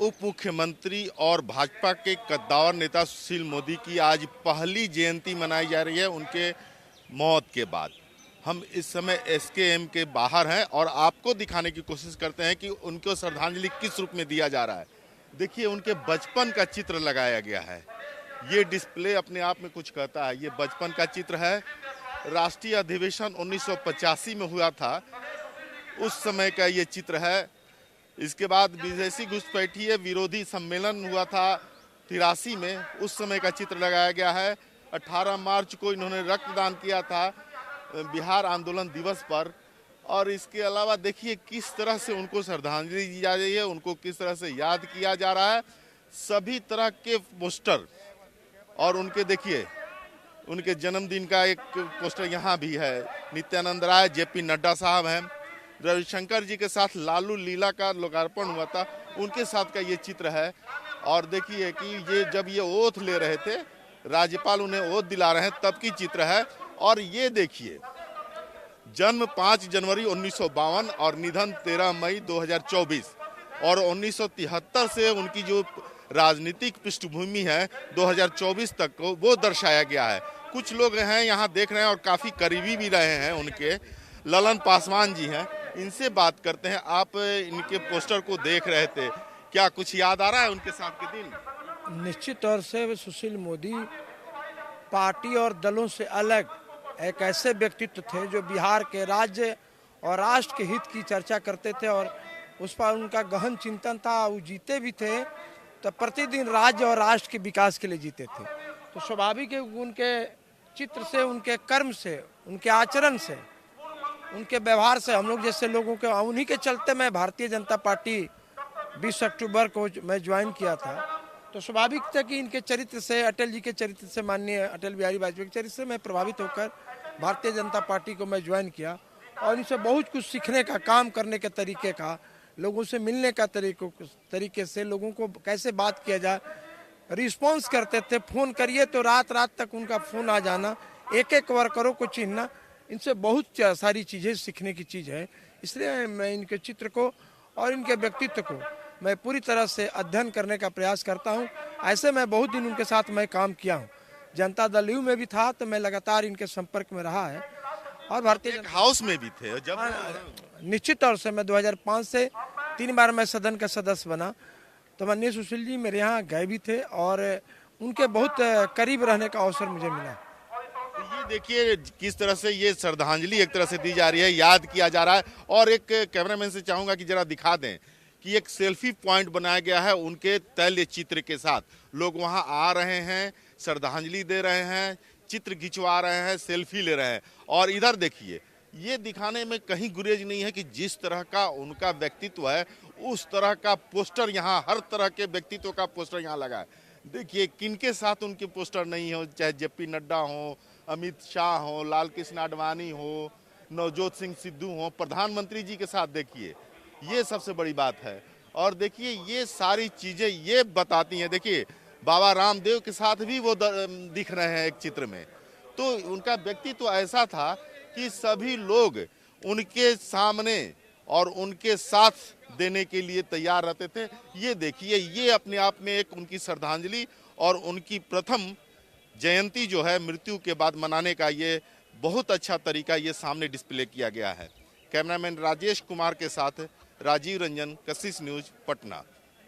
उप मुख्यमंत्री और भाजपा के कद्दावर नेता सुशील मोदी की आज पहली जयंती मनाई जा रही है उनके मौत के बाद। हम इस समय एसकेएम के बाहर हैं और आपको दिखाने की कोशिश करते हैं कि उनको श्रद्धांजलि किस रूप में दिया जा रहा है। देखिए, उनके बचपन का चित्र लगाया गया है। ये डिस्प्ले अपने आप में कुछ कहता है। ये बचपन का चित्र है। राष्ट्रीय अधिवेशन 1985 में हुआ था, उस समय का ये चित्र है। इसके बाद विदेशी घुसपैठिए विरोधी सम्मेलन हुआ था 83 में, उस समय का चित्र लगाया गया है। 18 मार्च को इन्होंने रक्तदान किया था बिहार आंदोलन दिवस पर। और इसके अलावा देखिए किस तरह से उनको श्रद्धांजलि दी जा रही है, उनको किस तरह से याद किया जा रहा है। सभी तरह के पोस्टर और उनके देखिए उनके जन्मदिन का एक पोस्टर यहाँ भी है। नित्यानंद राय, जेपी नड्डा साहब हैं। रविशंकर जी के साथ लालू लीला का लोकार्पण हुआ था, उनके साथ का ये चित्र है। और देखिए कि ये जब ये ओथ ले रहे थे, राज्यपाल उन्हें ओथ दिला रहे हैं, तब की चित्र है। और ये देखिए, जन्म 5 जनवरी 1952 और निधन 13 मई 2024 और 1973 से उनकी जो राजनीतिक पृष्ठभूमि है 2024 तक को वो दर्शाया गया है। कुछ लोग हैं यहाँ देख रहे हैं और काफ़ी करीबी भी रहे हैं उनके। ललन पासवान जी हैं, इनसे बात करते हैं। आप इनके पोस्टर को देख रहे थे, क्या कुछ याद आ रहा है उनके साथ के दिन? निश्चित तौर से सुशील मोदी पार्टी और दलों से अलग एक ऐसे व्यक्तित्व थे जो बिहार के राज्य और राष्ट्र के हित की चर्चा करते थे और उस पर उनका गहन चिंतन था। वो जीते भी थे तो प्रतिदिन राज्य और राष्ट्र के विकास के लिए जीते थे। तो स्वाभाविक है उनके चित्र से, उनके कर्म से, उनके आचरण से, उनके व्यवहार से हम लोग जैसे लोगों के, उन्हीं के चलते मैं भारतीय जनता पार्टी 20 अक्टूबर को मैं ज्वाइन किया था। तो स्वाभाविक था कि इनके चरित्र से, अटल जी के चरित्र से, माननीय अटल बिहारी वाजपेयी के चरित्र से मैं प्रभावित होकर भारतीय जनता पार्टी को मैं ज्वाइन किया। और इनसे बहुत कुछ सीखने का, काम करने के तरीके का, लोगों से मिलने का तरीके से, लोगों को कैसे बात किया जाए, रिस्पॉन्स करते थे। फ़ोन करिए तो रात रात तक उनका फ़ोन आ जाना, एक एक वर्करों को चिन्हना, इनसे बहुत सारी चीज़ें सीखने की चीज़ है। इसलिए मैं इनके चित्र को और इनके व्यक्तित्व को मैं पूरी तरह से अध्ययन करने का प्रयास करता हूं। ऐसे मैं बहुत दिन उनके साथ मैं काम किया हूं। जनता दल यू में भी था तो मैं लगातार इनके संपर्क में रहा है। और भारतीय हाउस में भी थे जब? निश्चित तौर से मैं 2005 से 3 बार मैं सदन का सदस्य बना। तो माननीय सुशील जी मेरे यहाँ गए भी थे और उनके बहुत करीब रहने का अवसर मुझे मिला। ये देखिए किस तरह से ये श्रद्धांजलि एक तरह से दी जा रही है, याद किया जा रहा है। और एक कैमरामैन से चाहूंगा कि जरा दिखा दें कि एक सेल्फी पॉइंट बनाया गया है उनके तैल्य चित्र के साथ। लोग वहां आ रहे हैं, श्रद्धांजलि दे रहे हैं, चित्र खिंचवा रहे हैं, सेल्फी ले रहे हैं। और इधर देखिए, ये दिखाने में कहीं गुरेज नहीं है कि जिस तरह का उनका व्यक्तित्व है उस तरह का पोस्टर यहाँ, हर तरह के व्यक्तित्व का पोस्टर यहाँ लगा है। देखिए किनके साथ उनके पोस्टर नहीं हो, चाहे जेपी नड्डा हो, अमित शाह हो, लाल कृष्ण आडवाणी हो, नवजोत सिंह सिद्धू हो, प्रधानमंत्री जी के साथ देखिए, ये सबसे बड़ी बात है। और देखिए ये सारी चीज़ें ये बताती हैं। देखिए बाबा रामदेव के साथ भी वो दिख रहे हैं एक चित्र में। तो उनका व्यक्तित्व ऐसा था कि सभी लोग उनके सामने और उनके साथ देने के लिए तैयार रहते थे। ये देखिए, ये अपने आप में एक उनकी श्रद्धांजलि और उनकी प्रथम जयंती जो है मृत्यु के बाद मनाने का ये बहुत अच्छा तरीका ये सामने डिस्प्ले किया गया है। कैमरामैन राजेश कुमार के साथ राजीव रंजन, कशिश न्यूज, पटना।